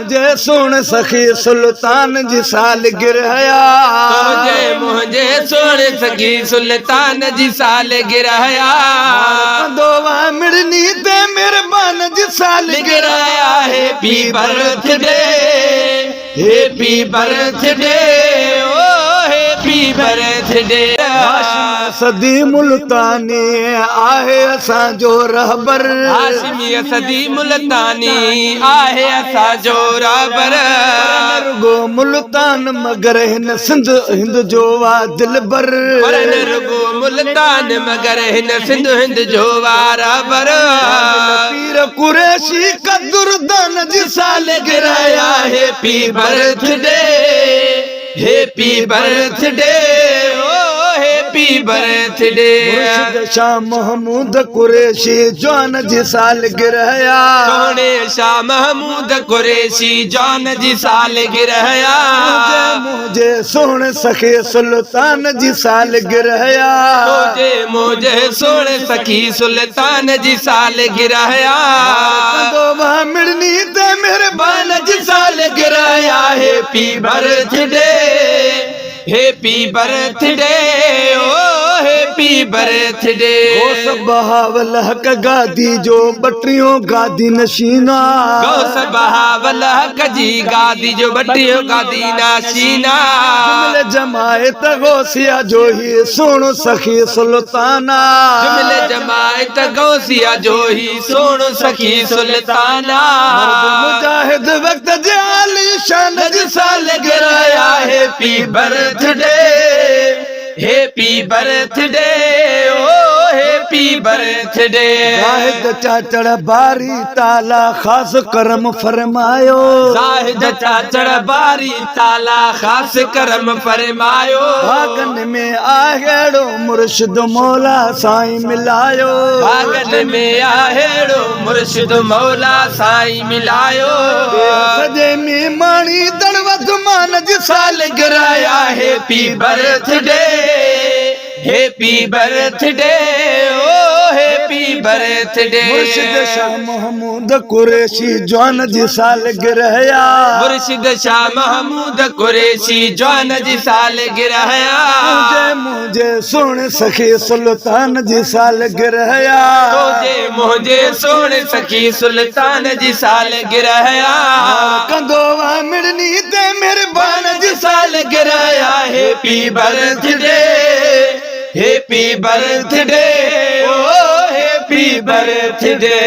मुझे सुन सखी सुल्तान जी सालगिरह मुझे सुन सखी सुल्तान जी सालगिरह दोवा मिड़नी ते मेहरबान जी सालगिरह हैप्पी बर्थडे हैप्पी बर्थडे ओ हैप्पी बर्थडे सदी मुल्तानी आहे असांजो रहबर हाशमी सदी मुल्तानी आहे असांजो रहबर रुगो मुल्तान मगर हिन सिंध हिंद जो वा दिलबर रुगो मुल्तान मगर हिन सिंध हिंद जो वा रहबर पीर कुरैशी कदुरदान जी सालगिरह happy birthday happy birthday happy birthday मुर्शिद शाह महमूद कुरैशी जान जी सालगिरह सोने शाह महमूद कुरैशी जान जी सालगिरह मुझे सुन सखे सुल्तान जी सालगिरह मुझे सुन सखी सुल्तान जी सालगिरह दोवा मिड़नी ते मेहरबान जी सालगिरह हैप्पी बर्थडे हैप्पी बर्थडे ओ हैप्पी बर्थडे गौस बहावल हक गादी जो बटियों गादी नशीना गौस बहावल हक जी गादी जो बटियों गादी नशीना जुमले जमायत गौसिया जो ही सुन सखी सुल्ताना जुमले जमायत गौसिया जो ही सुन सखी सुल्ताना मुजाहिद वक्त जाली शान जी सालगिरह हैप्पी बर्थडे हैप्पी बर्थडे ओ हैप्पी बर्थडे जाहिद चाचड़ बारी ताला खास करम फरमायो जाहिद चाचड़ बारी ताला खास करम फरमायो भागन में आहेड़ो मुर्शिद मौला साईं मिलायो भागन में आहेड़ो मुर्शिद मौला साईं मिलायो सजे में माणी दड़वत मान जी सालगिरह हैप्पी बर्थडे हैप्पी बर्थडे ओ हैप्पी बर्थडे मुर्शिद शाह महमूद कुरैशी जान जी सालगिरह मुर्शिद शाह महमूद कुरैशी जान जी सालगिरह मुझे सुन सखी सुल्तान जी सालगिरह मुझे सुन सखी सुल्तान जी सालगिरह कंदोवा मिड़नी ते मेहरबान जी सालगिरह हैप्पी बर्थडे हैप्पी बर्थडे ओ हैप्पी बर्थडे